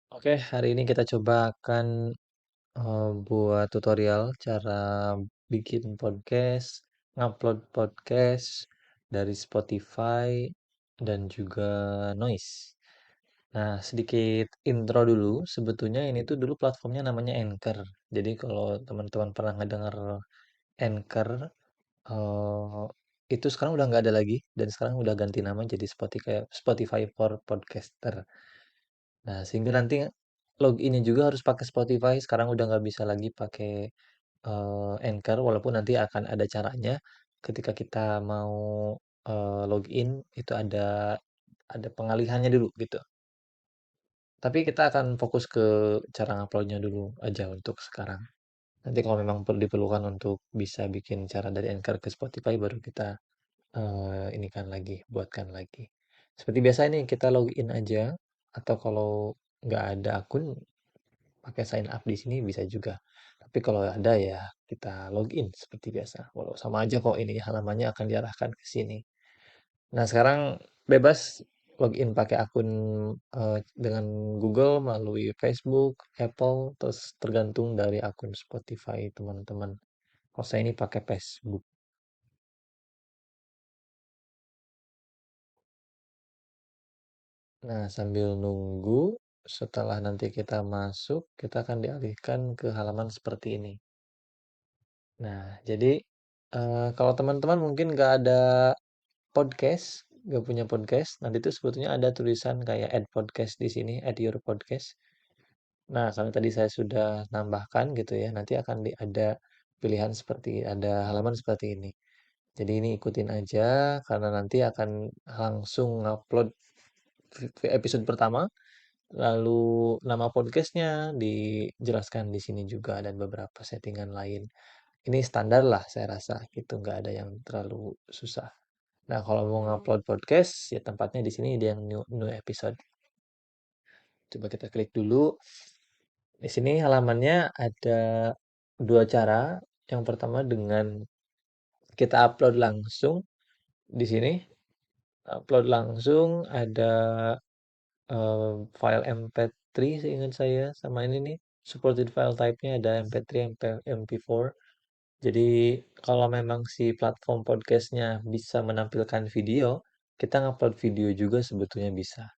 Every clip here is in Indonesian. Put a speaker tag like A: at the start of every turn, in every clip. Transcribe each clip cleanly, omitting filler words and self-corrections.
A: Oke, hari ini kita coba akan buat tutorial cara bikin podcast, ngupload podcast dari Spotify dan juga Noise. Nah, sedikit intro dulu. Sebetulnya ini tuh dulu platformnya namanya Anchor. Jadi kalau teman-teman pernah ngedenger Anchor, eh, itu sekarang udah nggak ada lagi dan sekarang udah ganti nama jadi Spotify for Podcaster. Nah, sehingga nanti loginnya juga harus pakai Spotify. Sekarang udah nggak bisa lagi pakai Anchor, walaupun nanti akan ada caranya ketika kita mau login itu ada pengalihannya dulu gitu. Tapi kita akan fokus ke cara nguploadnya dulu aja untuk sekarang. Nanti kalau memang diperlukan untuk bisa bikin cara dari Anchor ke Spotify baru kita ini kan lagi, buatkan lagi. Seperti biasa ini kita login aja atau kalau nggak ada akun pakai sign up di sini bisa juga. Tapi kalau ada ya kita login seperti biasa. Walau sama aja kok ini halamannya akan diarahkan ke sini. Nah, sekarang bebas login pakai akun dengan Google melalui Facebook, Apple, terus tergantung dari akun Spotify teman-teman. Kalau saya ini pakai Facebook. Nah, sambil nunggu, setelah nanti kita masuk, kita akan dialihkan ke halaman seperti ini. Nah, jadi kalau teman-teman mungkin nggak ada podcast, nggak punya podcast, nanti tuh sebetulnya ada tulisan kayak add podcast di sini, add your podcast. Nah, karena tadi saya sudah nambahkan gitu ya, nanti akan ada pilihan seperti ada halaman seperti ini. Jadi ini ikutin aja karena nanti akan langsung upload episode pertama, lalu nama podcastnya dijelaskan di sini juga dan beberapa settingan lain. Ini standar lah saya rasa gitu, nggak ada yang terlalu susah. Nah, kalau mau ngupload podcast, ya tempatnya di sini dia yang new episode. Coba kita klik dulu. Di sini halamannya ada dua cara. Yang pertama dengan kita upload langsung di sini. Upload langsung ada file MP3 seingat saya sama ini nih. Supported file type-nya ada MP3, MP4. Jadi kalau memang si platform podcastnya bisa menampilkan video, kita ngupload video juga sebetulnya bisa.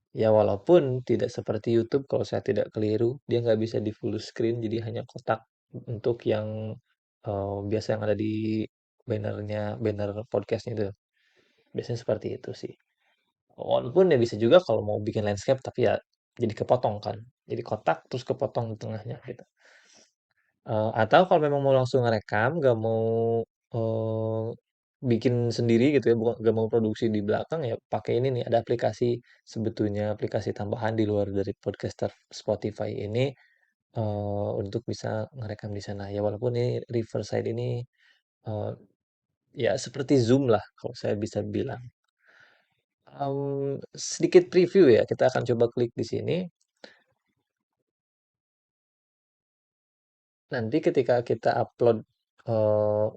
A: Ya walaupun tidak seperti YouTube, kalau saya tidak keliru, dia nggak bisa di full screen, jadi hanya kotak untuk yang biasa yang ada di banner podcastnya itu. Biasanya seperti itu sih. Walaupun ya bisa juga kalau mau bikin landscape, tapi ya jadi kepotong kan. Jadi kotak terus kepotong di tengahnya gitu. Atau kalau memang mau langsung ngerekam, nggak mau eh, bikin sendiri gitu ya, bukan nggak mau produksi di belakang ya pakai ini nih. Ada aplikasi sebetulnya aplikasi tambahan di luar dari podcaster Spotify ini untuk bisa ngerekam di sana. Ya walaupun ini Riverside ini eh, ya seperti Zoom lah kalau saya bisa bilang. Sedikit preview ya, kita akan coba klik di sini. Nanti ketika kita upload eh,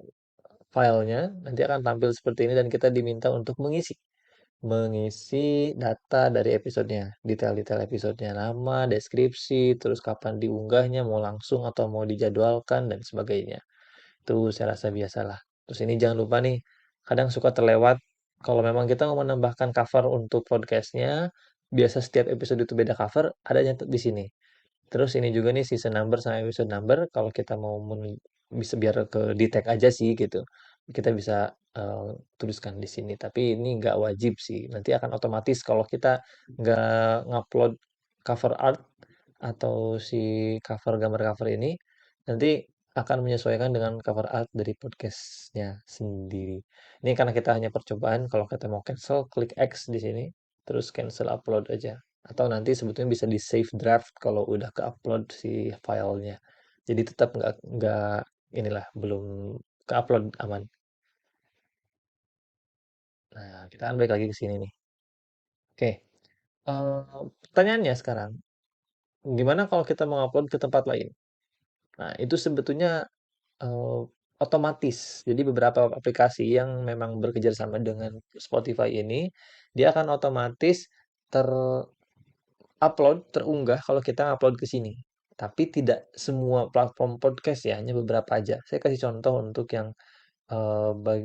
A: filenya, nanti akan tampil seperti ini dan kita diminta untuk mengisi data dari episodenya, detail-detail episodenya, nama, deskripsi, terus kapan diunggahnya, mau langsung atau mau dijadwalkan dan sebagainya. Itu saya rasa biasalah. Terus ini jangan lupa nih, kadang suka terlewat kalau memang kita mau menambahkan cover untuk podcastnya, biasa setiap episode itu beda cover, adanya di sini. Terus ini juga nih season number sama episode number kalau kita mau bisa biar ke detect aja sih gitu. Kita bisa tuliskan di sini. Tapi ini nggak wajib sih. Nanti akan otomatis kalau kita nggak ngupload cover art atau si gambar cover ini, nanti akan menyesuaikan dengan cover art dari podcastnya sendiri. Ini karena kita hanya percobaan, kalau kita mau cancel, klik X di sini, terus cancel upload aja. Atau nanti sebetulnya bisa di save draft kalau udah ke-upload si filenya. Jadi tetap nggak inilah belum ke-upload aman. Nah, kita kan balik lagi ke sini nih. Oke, pertanyaannya sekarang, gimana kalau kita mau upload ke tempat lain? Nah, itu sebetulnya eh, otomatis. Jadi beberapa aplikasi yang memang bekerja sama dengan Spotify ini, dia akan otomatis ter upload, terunggah kalau kita upload ke sini. Tapi tidak semua platform podcast ya, hanya beberapa aja. Saya kasih contoh untuk yang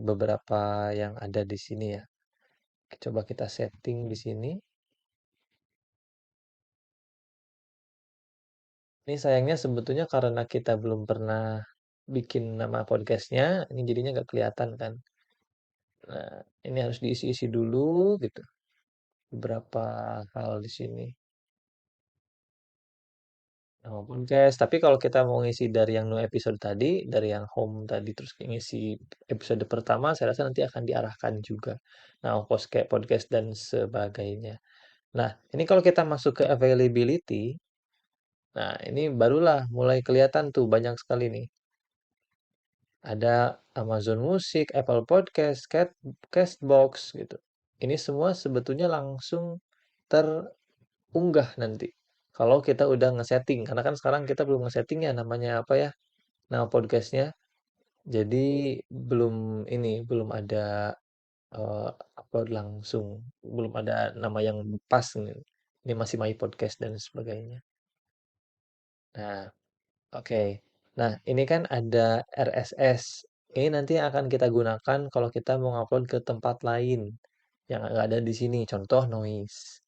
A: beberapa yang ada di sini ya. Coba kita setting di sini. Ini sayangnya sebetulnya karena kita belum pernah bikin nama podcastnya, ini jadinya nggak kelihatan kan. Nah, ini harus diisi-isi dulu gitu. Beberapa hal di sini. Nama podcast. Tapi kalau kita mau ngisi dari yang no episode tadi, dari yang home tadi, terus ngisi episode pertama, saya rasa nanti akan diarahkan juga. Nah, ongkos kayak podcast dan sebagainya. Nah, ini kalau kita masuk ke availability, nah ini barulah mulai kelihatan tuh banyak sekali nih. Ada Amazon Music, Apple Podcast, Castbox gitu. Ini semua sebetulnya langsung terunggah nanti. Kalau kita udah ngesetting, karena kan sekarang kita belum ngesetting ya namanya apa ya, nama podcastnya. Jadi belum ada eh, upload langsung, belum ada nama yang pas nih. Ini masih My Podcast dan sebagainya. Nah, oke. Nah, ini kan ada RSS. Ini nanti akan kita gunakan kalau kita mau upload ke tempat lain yang nggak ada di sini. Contoh noise.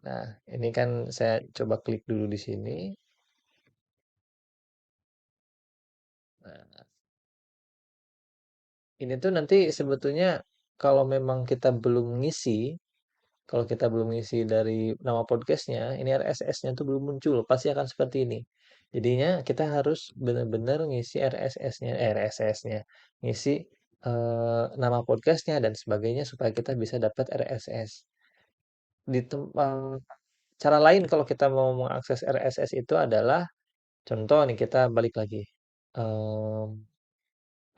A: Nah, ini kan saya coba klik dulu di sini. Nah, ini tuh nanti sebetulnya kalau memang kita belum ngisi, kalau kita belum ngisi dari nama podcastnya, ini RSS-nya tuh belum muncul, pasti akan seperti ini. Jadinya kita harus benar-benar ngisi RSS-nya, RSS-nya, ngisi nama podcastnya dan sebagainya supaya kita bisa dapat RSS. Di cara lain kalau kita mau mengakses RSS itu adalah, contoh nih kita balik lagi. Em,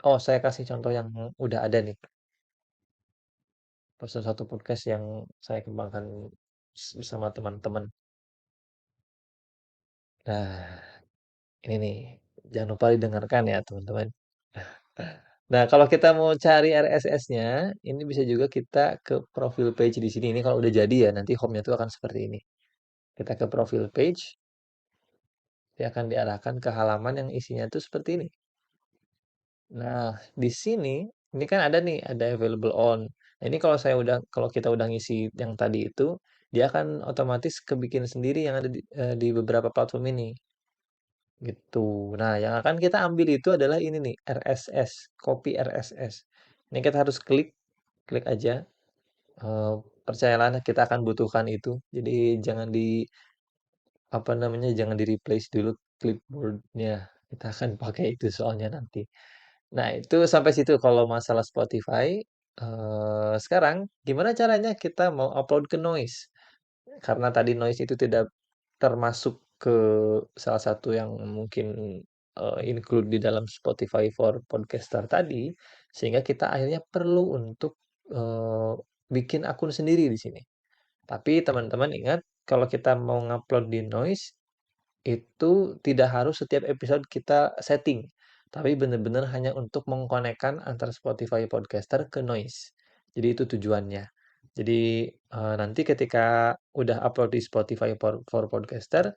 A: oh, saya kasih contoh yang udah ada nih. Salah satu podcast yang saya kembangkan bersama teman-teman. Nah, ini nih, jangan lupa didengarkan ya teman-teman. Nah, kalau kita mau cari RSS-nya, ini bisa juga kita ke profil page di sini. Ini kalau udah jadi ya, nanti home-nya tuh akan seperti ini. Kita ke profil page, dia akan diarahkan ke halaman yang isinya tuh seperti ini. Nah, di sini, ini kan ada nih, ada available on. Nah, ini kalau kita udah ngisi yang tadi itu, dia akan otomatis kebikin sendiri yang ada di beberapa platform ini. Gitu. Nah, yang akan kita ambil itu adalah ini nih, RSS, copy RSS. Ini kita harus klik aja. Eh, Percayalah kita akan butuhkan itu. Jadi jangan apa namanya, jangan di replace dulu clipboardnya. Kita akan pakai itu soalnya nanti. Nah, itu sampai situ kalau masalah Spotify. Sekarang, gimana caranya kita mau upload ke Noise? Karena tadi Noise itu tidak termasuk ke salah satu yang mungkin include di dalam Spotify for Podcaster tadi, sehingga kita akhirnya perlu untuk bikin akun sendiri di sini. Tapi teman-teman ingat, kalau kita mau ngupload di Noise, itu tidak harus setiap episode kita setting, tapi benar-benar hanya untuk mengkonekkan antara Spotify Podcaster ke Noise. Jadi itu tujuannya. Jadi nanti ketika udah upload di Spotify for Podcaster,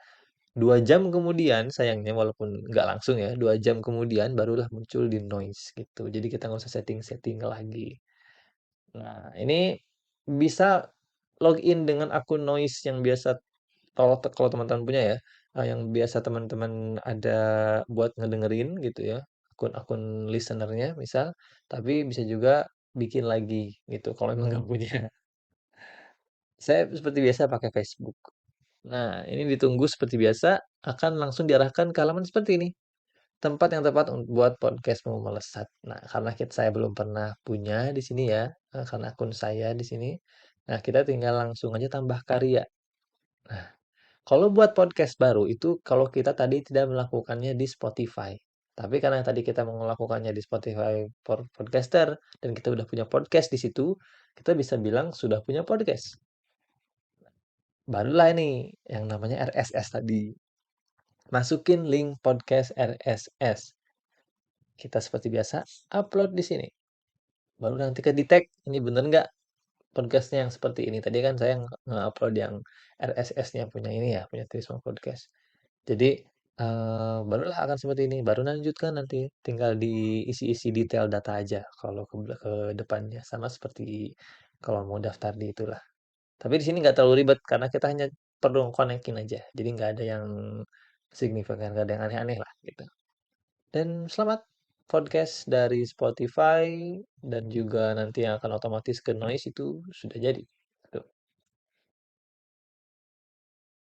A: 2 jam kemudian, sayangnya walaupun nggak langsung ya, 2 jam kemudian barulah muncul di Noise gitu. Jadi kita nggak usah setting-setting lagi. Nah, ini bisa login dengan akun Noise yang biasa, kalau teman-teman punya ya, yang biasa teman-teman ada buat ngedengerin gitu ya, akun-akun listenernya misal, tapi bisa juga bikin lagi gitu kalau emang nggak punya. Saya seperti biasa pakai Facebook. Nah, ini ditunggu seperti biasa, akan langsung diarahkan ke halaman seperti ini. Tempat yang tepat buat podcastmu melesat. Nah, karena saya belum pernah punya di sini ya, karena akun saya di sini. Nah, kita tinggal langsung aja tambah karya. Nah, kalau buat podcast baru itu kalau kita tadi tidak melakukannya di Spotify. Tapi karena tadi kita mau melakukannya di Spotify for Podcaster dan kita udah punya podcast di situ, kita bisa bilang sudah punya podcast. Barulah ini yang namanya RSS tadi. Masukin link podcast RSS. Kita seperti biasa upload di sini. Baru nanti ke detect ini bener nggak? podcast yang seperti ini. Tadi kan saya nge-upload yang RSS-nya punya ini ya, punya Trisma Podcast. Jadi, barulah akan seperti ini, baru lanjutkan nanti tinggal diisi-isi detail data aja kalau ke depannya, sama seperti kalau mau daftar di itulah. Tapi di sini nggak terlalu ribet karena kita hanya perlu konekin aja, jadi nggak ada yang signifikan, nggak ada yang aneh-aneh lah gitu. Dan selamat podcast dari Spotify dan juga nanti yang akan otomatis ke Noise itu sudah jadi.